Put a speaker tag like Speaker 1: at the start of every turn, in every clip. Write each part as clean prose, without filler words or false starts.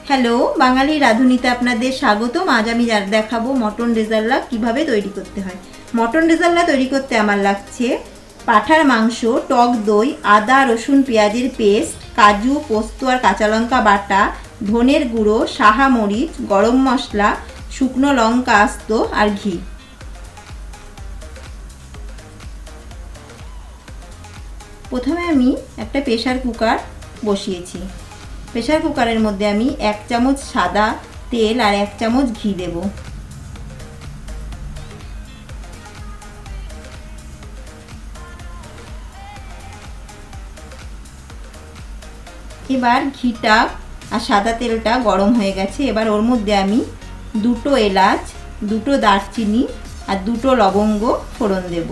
Speaker 1: Hello, বাঙালি রাঁধুনিতে আপনাদের স্বাগতম। আজ আমি দেখাবো মটন রেজাল্লা কিভাবে তৈরি করতে হয়। মটন রেজাল্লা তৈরি করতে আমার লাগছে পাঁঠার মাংস, টক দই, আদা রসুন পেঁয়াজের পেস্ট, কাজু পোস্ত আর কাঁচা লঙ্কা বাটা, ধনের গুঁড়ো, সাহা মরিচ, গরম মশলা, শুকনো লঙ্কা আস্ত আর ঘি। প্রথমে আমি একটা প্রেসার কুকার বসিয়েছি। প্রেসার কুকারের মধ্যে আমি 1 চামচ সাদা তেল আর 1 চামচ ঘি দেব। এবার ঘিটা আর সাদা তেলটা গরম হয়ে গেছে। এবার ওর মধ্যে আমি 2টো এলাচ, 2টো দারচিনি আর 2টো লবঙ্গ ফোড়ন দেব।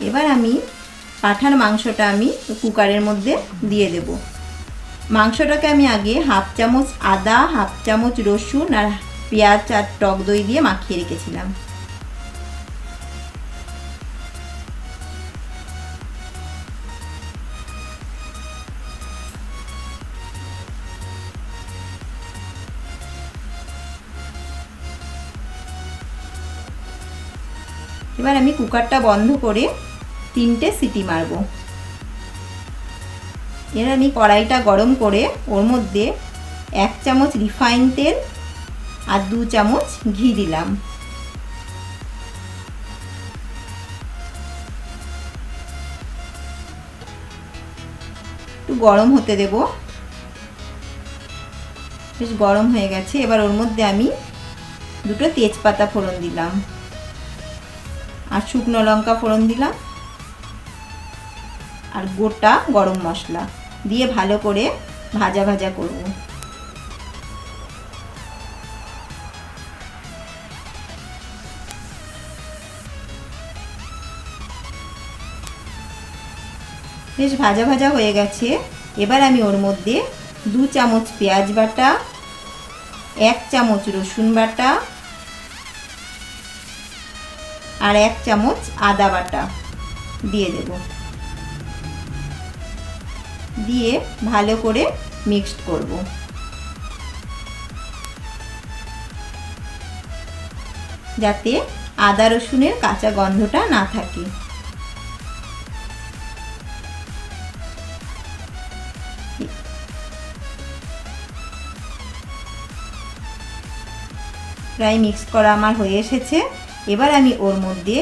Speaker 1: এবার আমি পাঁঠার মাংসটা আমি কুকারের মধ্যে দিয়ে দেব। মাংসটাকে আমি আগে 1/2 চামচ আদা, 1/2 চামচ রসুন আর পেঁয়াজ আর টক দই দিয়ে মাখিয়ে রেখেছিলাম। এবার আমি কুকারটা বন্ধ করে 3টে সিটি মারব। এবার আমি কড়াইটা গরম করে ওর মধ্যে 1 চামচ রিফাইন তেল আর 2 চামচ ঘি দিলাম। একটু গরম হতে দেব। বেশ গরম হয়ে গেছে। এবার ওর মধ্যে আমি 2টো তেজপাতা ফোড়ন দিলাম আর শুকনো লঙ্কা ফোড়ন দিলাম আর গোটা গরম মশলা দিয়ে ভালো করে ভাজা ভাজা করব। বেশ ভাজা ভাজা হয়ে গেছে। এবার আমি ওর মধ্যে 2 চামচ পেঁয়াজ বাটা, 1 চামচ রসুন বাটা আর 1 চামচ আদা বাটা দিয়ে দেব। দিয়ে ভালো করে মিক্সড করব। যাতে আদা রসুনের কাঁচা গন্ধটা না থাকে। প্রায় মিক্স করা আমার হয়ে এসেছে। এবার আমি ওর মধ্যে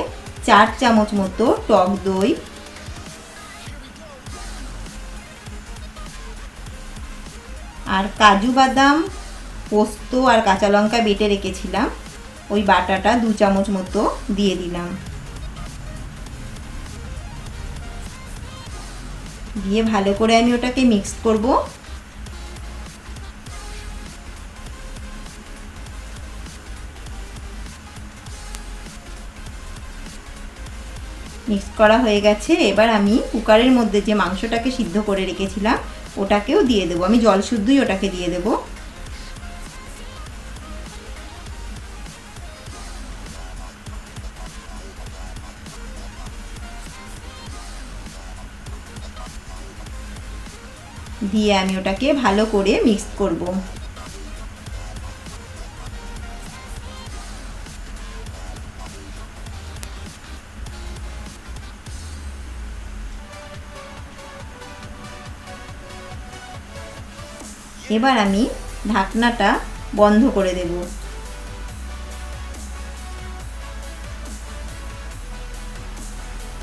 Speaker 1: 4 চামচ মতো টক দই আর কাজু বাদাম, পোস্ত আর কাঁচা লঙ্কা বেটে রেখেছিলাম ওই বাটাটা 2 চামচ মতো দিয়ে দিলাম। দিয়ে ভালো করে আমি ওটাকে মিক্স করব। মিক্স করা হয়ে গেছে। এবার আমি কুকারের মধ্যে যে মাংসটাকে সিদ্ধ করে রেখেছিলাম ওটাকেও দিয়ে দেবো। আমি জল শুদ্ধই ওটাকে দিয়ে দেবো। দিয়ে আমি ওটাকে ভালো করে মিক্স করব। এবার আমি ঢাকনাটা বন্ধ করে দেব।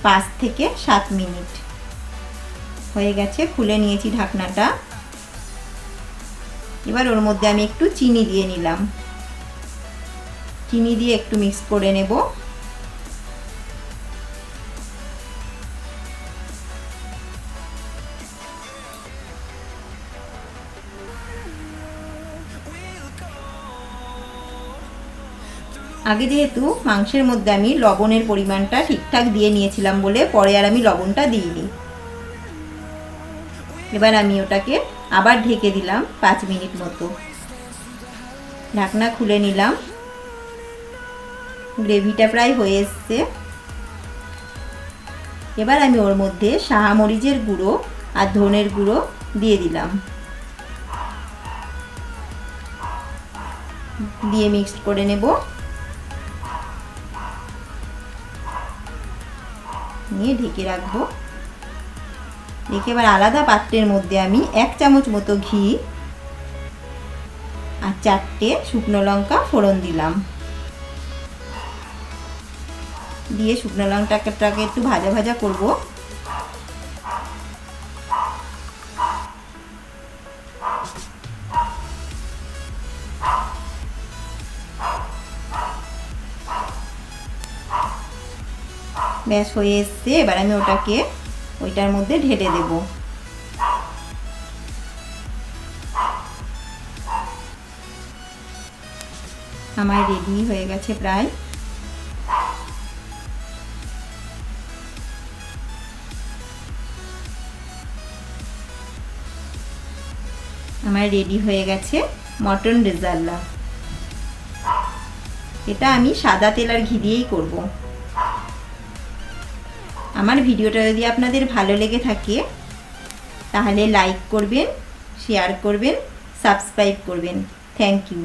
Speaker 1: 5 থেকে 7 মিনিট হয়ে গেছে। খুলে নিয়েছি ঢাকনাটা। এবার ওর মধ্যে আমি একটু চিনি দিয়ে নিলাম। চিনি দিয়ে একটু মিক্স করে নেব। আগে যেহেতু মাংসের মধ্যে আমি লবণের পরিমাণটা ঠিকঠাক দিয়ে নিয়েছিলাম বলে পরে আর আমি লবণটা দিইনি। এবার আমি ওটাকে আবার ঢেকে দিলাম 5 মিনিট মতো। ঢাকনা খুলে নিলাম। গ্রেভিটা প্রায় হয়ে এসছে। এবার আমি ওর মধ্যে শাহামরিচের গুঁড়ো আর ধনের গুঁড়ো দিয়ে দিলাম, দিয়ে মিক্সড করে নেব। নিয়ে ঢেকে রাখবো। রেখে এবার আলাদা পাত্রের মধ্যে আমি 1 চামচ মতো ঘি আর 4টে শুকনো লঙ্কা ফোড়ন দিলাম। দিয়ে শুকনো লঙ্কাটাকে একটু ভাজা ভাজা করব। ব্যাস হয়ে এসছে। এবার আমি ওইটার মধ্যে ঢেলে দেব। আমার রেডি হয়ে গেছে প্রায়। আমার রেডি হয়ে গেছে মটন রেজাল্লা। এটা আমি সাদা তেল আর ঘি দিয়েই করব। আমার ভিডিওটা যদি আপনাদের ভালো লেগে থাকে তাহলে লাইক করবেন, শেয়ার করবেন, সাবস্ক্রাইব করবেন। Thank you.